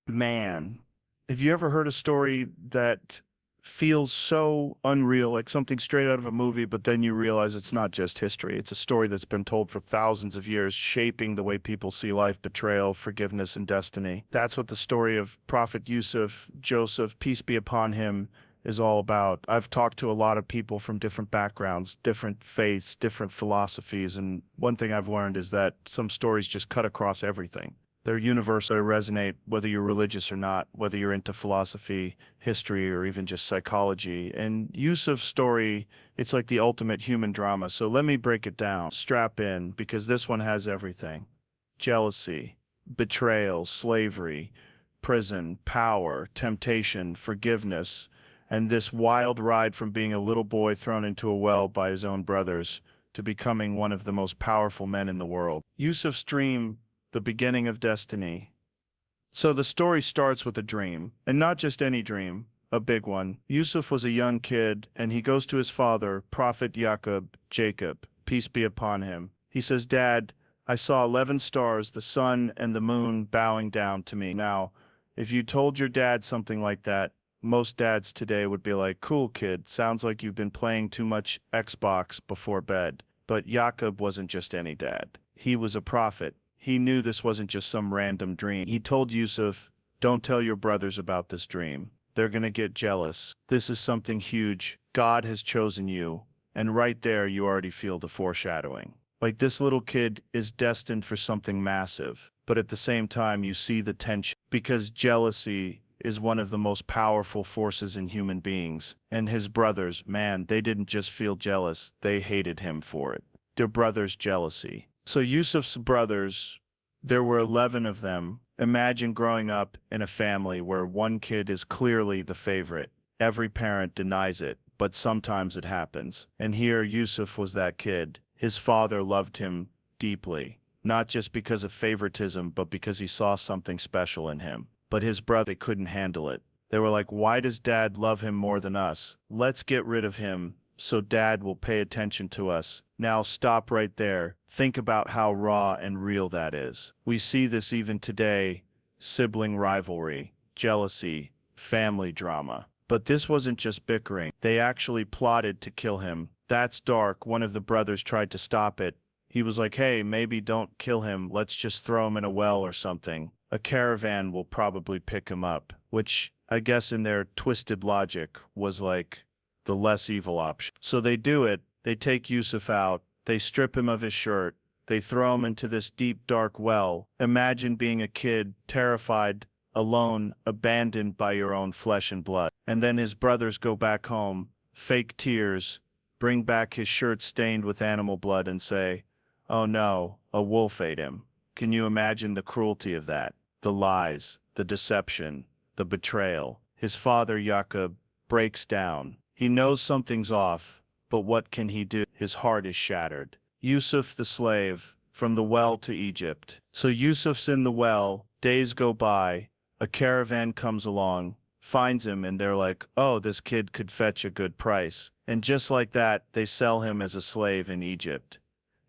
Man, have you ever heard a story that feels so unreal, like something straight out of a movie, but then you realize it's not just history. It's a story that's been told for thousands of years, shaping the way people see life, betrayal, forgiveness, and destiny. That's what the story of Prophet Yusuf, Joseph, peace be upon him, is all about. I've talked to a lot of people from different backgrounds, different faiths, different philosophies, and one thing I've learned is that some stories just cut across everything. They're universal, they resonate whether you're religious or not, whether you're into philosophy, history, or even just psychology. And Yusuf's story, it's like the ultimate human drama. So let me break it down. Strap in, because this one has everything. Jealousy, betrayal, slavery, prison, power, temptation, forgiveness, and this wild ride from being a little boy thrown into a well by his own brothers to becoming one of the most powerful men in the world. Yusuf's dream, the beginning of destiny. So the story starts with a dream, and not just any dream, a big one. Yusuf was a young kid, and he goes to his father, Prophet Jacob, peace be upon him. He says, Dad, I saw 11 stars, the sun and the moon bowing down to me. Now, if you told your dad something like that, most dads today would be like, cool kid, sounds like you've been playing too much Xbox before bed. But Jacob wasn't just any dad. He was a prophet. He knew this wasn't just some random dream. He told Yusuf, don't tell your brothers about this dream. They're gonna get jealous. This is something huge. God has chosen you. And right there, you already feel the foreshadowing. Like this little kid is destined for something massive. But at the same time, you see the tension. Because jealousy is one of the most powerful forces in human beings. And his brothers, man, they didn't just feel jealous, they hated him for it. Their brothers' jealousy. So Yusuf's brothers, there were 11 of them. Imagine growing up in a family where one kid is clearly the favorite. Every parent denies it, but sometimes it happens. And here Yusuf was that kid. His father loved him deeply, not just because of favoritism, but because he saw something special in him. But his brother couldn't handle it. They were like, why does Dad love him more than us? Let's get rid of him so Dad will pay attention to us. Now stop right there. Think about how raw and real that is. We see this even today, sibling rivalry, jealousy, family drama. But this wasn't just bickering. They actually plotted to kill him. That's dark. One of the brothers tried to stop it. He was like, hey, maybe don't kill him. Let's just throw him in a well or something. A caravan will probably pick him up, which I guess in their twisted logic was like the less evil option. So they do it. They take Yusuf out. They strip him of his shirt. They throw him into this deep, dark well. Imagine being a kid, terrified, alone, abandoned by your own flesh and blood. And then his brothers go back home, fake tears, bring back his shirt stained with animal blood and say, oh no, a wolf ate him. Can you imagine the cruelty of that? The lies, the deception, the betrayal. His father, Jacob, breaks down. He knows something's off, but what can he do? His heart is shattered. Yusuf the slave, from the well to Egypt. So Yusuf's in the well, days go by, a caravan comes along, finds him, and they're like, oh, this kid could fetch a good price. And just like that, they sell him as a slave in Egypt.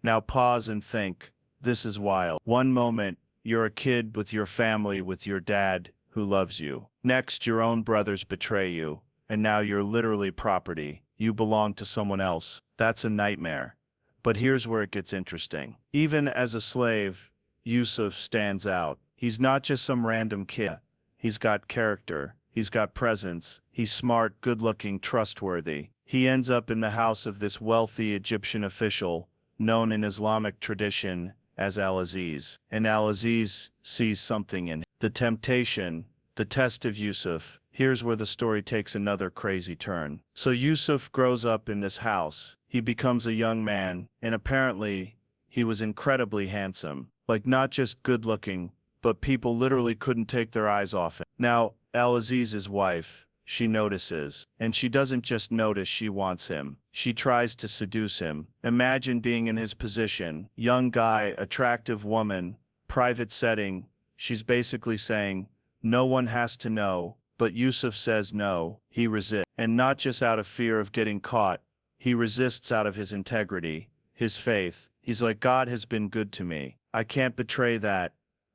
Now pause and think, this is wild. One moment, you're a kid with your family, with your dad, who loves you. Next, your own brothers betray you, and now you're literally property. You belong to someone else. That's a nightmare. But here's where it gets interesting. Even as a slave, Yusuf stands out. He's not just some random kid. He's got character. He's got presence. He's smart, good-looking, trustworthy. He ends up in the house of this wealthy Egyptian official, known in Islamic tradition as Al-Aziz. And Al-Aziz sees something in him. The temptation, the test of Yusuf. Here's where the story takes another crazy turn. So Yusuf grows up in this house. He becomes a young man, and apparently, he was incredibly handsome. Like not just good-looking, but people literally couldn't take their eyes off him. Now, Al-Aziz's wife, she notices. And she doesn't just notice, she wants him. She tries to seduce him. Imagine being in his position. Young guy, attractive woman, private setting. She's basically saying, no one has to know. But Yusuf says no. He resists. And not just out of fear of getting caught. He resists out of his integrity, his faith. He's like, God has been good to me. I can't betray that.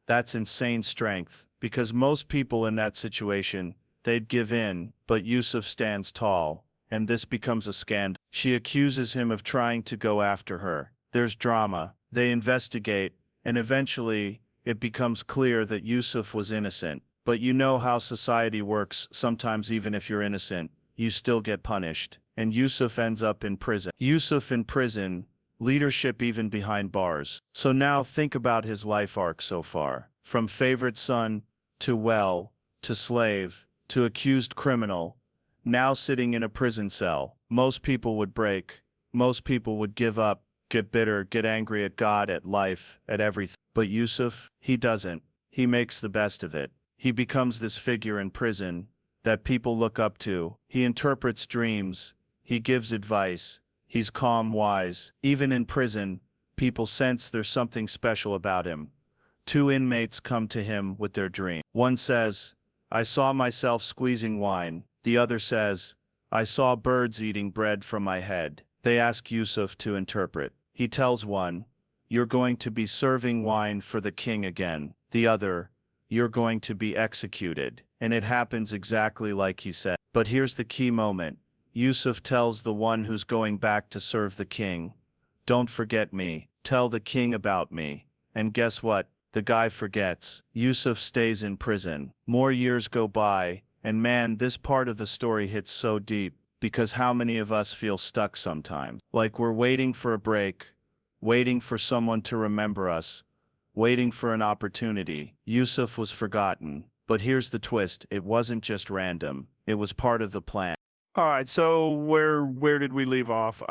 That's insane strength, because most people in that situation, they'd give in, but Yusuf stands tall, and this becomes a scandal. She accuses him of trying to go after her. There's drama, they investigate, and eventually, it becomes clear that Yusuf was innocent. But you know how society works, sometimes even if you're innocent, you still get punished. And Yusuf ends up in prison. Yusuf in prison, leadership even behind bars. So now think about his life arc so far. From favorite son, to slave, to accused criminal, now sitting in a prison cell. Most people would break. Most people would give up, get bitter, get angry at God, at life, at everything. But Yusuf, he doesn't. He makes the best of it. He becomes this figure in prison that people look up to. He interprets dreams. He gives advice. He's calm, wise. Even in prison, people sense there's something special about him. 2 inmates come to him with their dream. One says, "I saw myself squeezing wine." The other says, "I saw birds eating bread from my head." They ask Yusuf to interpret. He tells one, "You're going to be serving wine for the king again." The other, "You're going to be executed." And it happens exactly like he said. But here's the key moment. Yusuf tells the one who's going back to serve the king, "Don't forget me. Tell the king about me." And guess what? The guy forgets. Yusuf stays in prison. More years go by, and man, this part of the story hits so deep, because how many of us feel stuck sometimes? Like we're waiting for a break, waiting for someone to remember us, waiting for an opportunity. Yusuf was forgotten. But here's the twist. It wasn't just random. It was part of the plan. All right, so where did we leave off?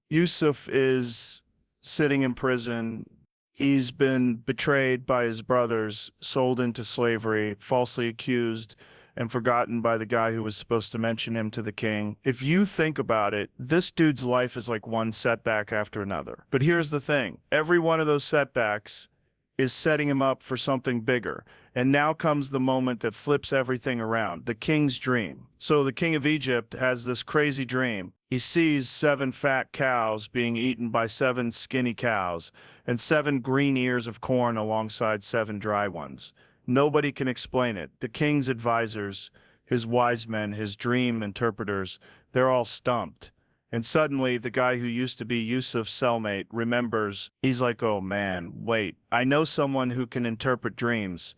Yusuf is sitting in prison. He's been betrayed by his brothers, sold into slavery, falsely accused, and forgotten by the guy who was supposed to mention him to the king. If you think about it, this dude's life is like one setback after another. But here's the thing. Every one of those setbacks is setting him up for something bigger. And now comes the moment that flips everything around, the king's dream. So the king of Egypt has this crazy dream. He sees 7 fat cows being eaten by 7 skinny cows, and 7 green ears of corn alongside 7 dry ones. Nobody can explain it. The king's advisors, his wise men, his dream interpreters, they're all stumped. And suddenly, the guy who used to be Yusuf's cellmate remembers. He's like, "Oh man, wait, I know someone who can interpret dreams.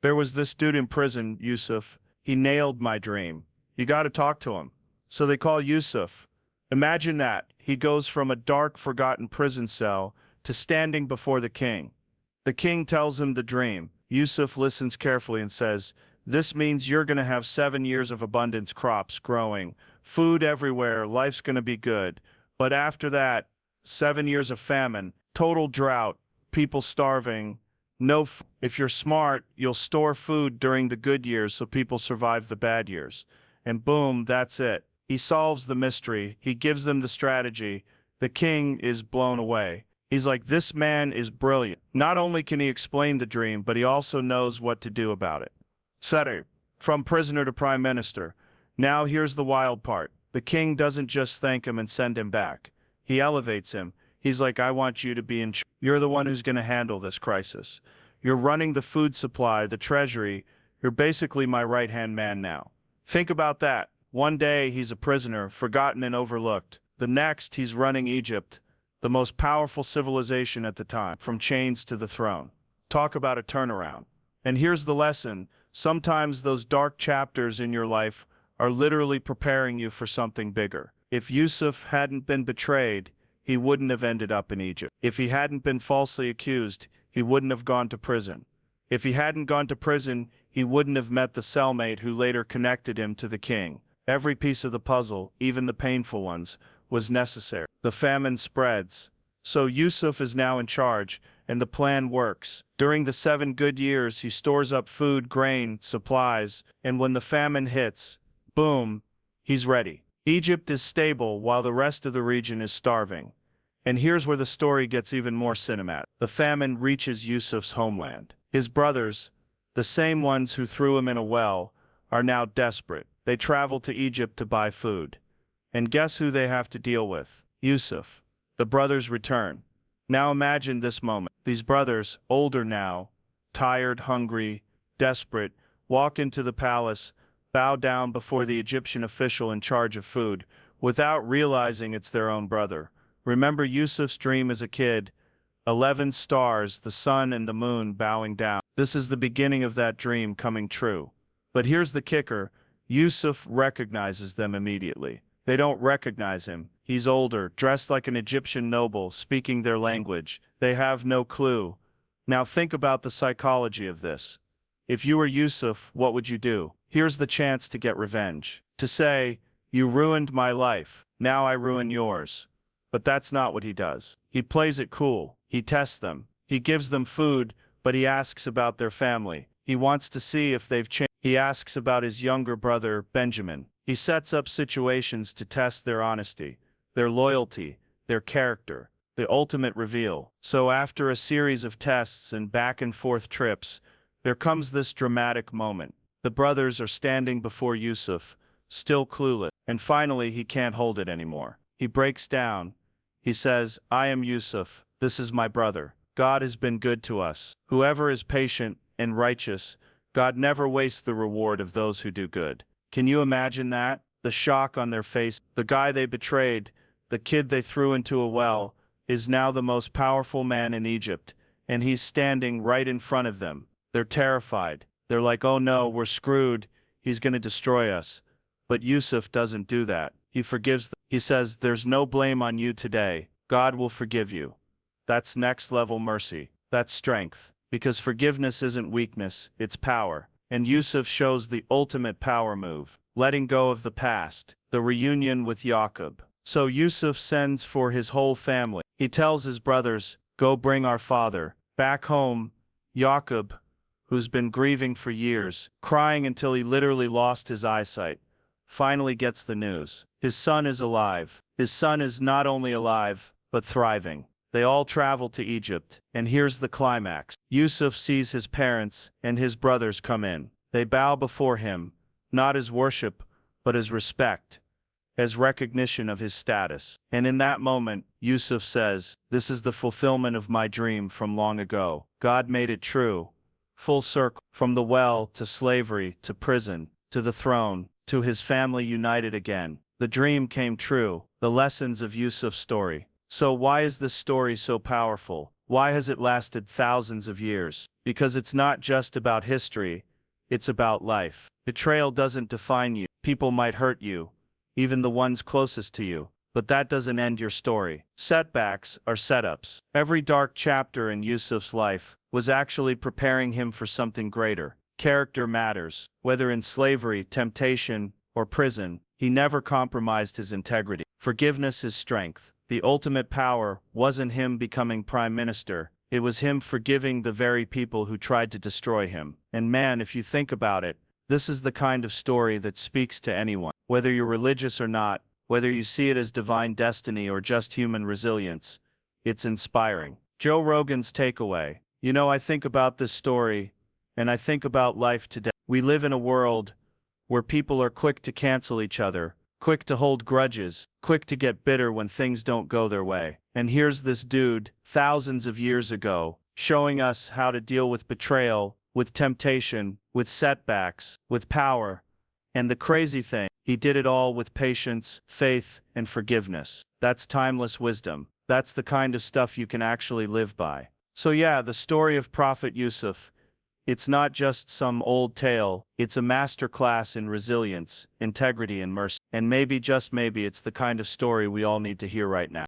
There was this dude in prison, Yusuf. He nailed my dream. You got to talk to him." So they call Yusuf. Imagine that. He goes from a dark, forgotten prison cell to standing before the king. The king tells him the dream. Yusuf listens carefully and says, "This means you're going to have 7 years of abundance, crops growing, food everywhere, life's going to be good. But after that, 7 years of famine, total drought, people starving, if you're smart, you'll store food during the good years so people survive the bad years." And boom, that's it. He solves the mystery. He gives them the strategy. The king is blown away. He's like, "This man is brilliant. Not only can he explain the dream, but he also knows what to do about it." Setter, from prisoner to prime minister. Now here's the wild part. The king doesn't just thank him and send him back. He elevates him. He's like, "I want you to be in charge. You're the one who's going to handle this crisis. You're running the food supply, the treasury. You're basically my right-hand man now." Think about that. One day he's a prisoner, forgotten and overlooked. The next he's running Egypt, the most powerful civilization at the time, from chains to the throne. Talk about a turnaround. And here's the lesson. Sometimes those dark chapters in your life are literally preparing you for something bigger. If Yusuf hadn't been betrayed, he wouldn't have ended up in Egypt. If he hadn't been falsely accused, he wouldn't have gone to prison. If he hadn't gone to prison, he wouldn't have met the cellmate who later connected him to the king. Every piece of the puzzle, even the painful ones, was necessary. The famine spreads. So Yusuf is now in charge, and the plan works. During the 7 good years, he stores up food, grain, supplies, and when the famine hits, boom, he's ready. Egypt is stable while the rest of the region is starving. And here's where the story gets even more cinematic. The famine reaches Yusuf's homeland. His brothers, the same ones who threw him in a well, are now desperate. They travel to Egypt to buy food. And guess who they have to deal with? Yusuf. The brothers return. Now imagine this moment. These brothers, older now, tired, hungry, desperate, walk into the palace, bow down before the Egyptian official in charge of food, without realizing it's their own brother. Remember Yusuf's dream as a kid, 11 stars, the sun and the moon bowing down. This is the beginning of that dream coming true. But here's the kicker, Yusuf recognizes them immediately. They don't recognize him. He's older, dressed like an Egyptian noble, speaking their language. They have no clue. Now think about the psychology of this. If you were Yusuf, what would you do? Here's the chance to get revenge. To say, you ruined my life, now I ruin yours. But that's not what he does. He plays it cool. He tests them. He gives them food, but he asks about their family. He wants to see if they've changed. He asks about his younger brother, Benjamin. He sets up situations to test their honesty, their loyalty, their character, the ultimate reveal. So after a series of tests and back-and-forth trips, there comes this dramatic moment. The brothers are standing before Yusuf, still clueless, and finally he can't hold it anymore. He breaks down. He says, I am Yusuf, this is my brother. God has been good to us. Whoever is patient and righteous, God never wastes the reward of those who do good. Can you imagine that? The shock on their face. The guy they betrayed, the kid they threw into a well, is now the most powerful man in Egypt, and he's standing right in front of them. They're terrified. They're like, oh no, we're screwed. He's going to destroy us. But Yusuf doesn't do that. He forgives them. He says, there's no blame on you today. God will forgive you. That's next level mercy. That's strength. Because forgiveness isn't weakness, it's power. And Yusuf shows the ultimate power move, letting go of the past, the reunion with Yaqub. So Yusuf sends for his whole family. He tells his brothers, go bring our father back home. Yaqub, who's been grieving for years, crying until he literally lost his eyesight, finally gets the news. His son is alive. His son is not only alive, but thriving. They all travel to Egypt, and here's the climax. Yusuf sees his parents and his brothers come in. They bow before him, not as worship, but as respect, as recognition of his status. And in that moment, Yusuf says, this is the fulfillment of my dream from long ago. God made it true. Full circle, from the well to slavery to prison to the throne to his family united again. The dream came true. The lessons of Yusuf's story. So why is this story so powerful? Why has it lasted thousands of years? Because it's not just about history, it's about life. Betrayal doesn't define you. People might hurt you, even the ones closest to you, but that doesn't end your story. Setbacks are setups. Every dark chapter in Yusuf's life was actually preparing him for something greater. Character matters. Whether in slavery, temptation, or prison, he never compromised his integrity. Forgiveness is strength. The ultimate power wasn't him becoming prime minister, it was him forgiving the very people who tried to destroy him. And man, if you think about it, this is the kind of story that speaks to anyone. Whether you're religious or not, whether you see it as divine destiny or just human resilience, it's inspiring. Joe Rogan's takeaway. You know, I think about this story, and I think about life today. We live in a world where people are quick to cancel each other, quick to hold grudges, quick to get bitter when things don't go their way. And here's this dude, thousands of years ago, showing us how to deal with betrayal, with temptation, with setbacks, with power. And the crazy thing, he did it all with patience, faith, and forgiveness. That's timeless wisdom. That's the kind of stuff you can actually live by. So yeah, the story of Prophet Yusuf, it's not just some old tale, it's a masterclass in resilience, integrity, and mercy. And maybe, just maybe, it's the kind of story we all need to hear right now.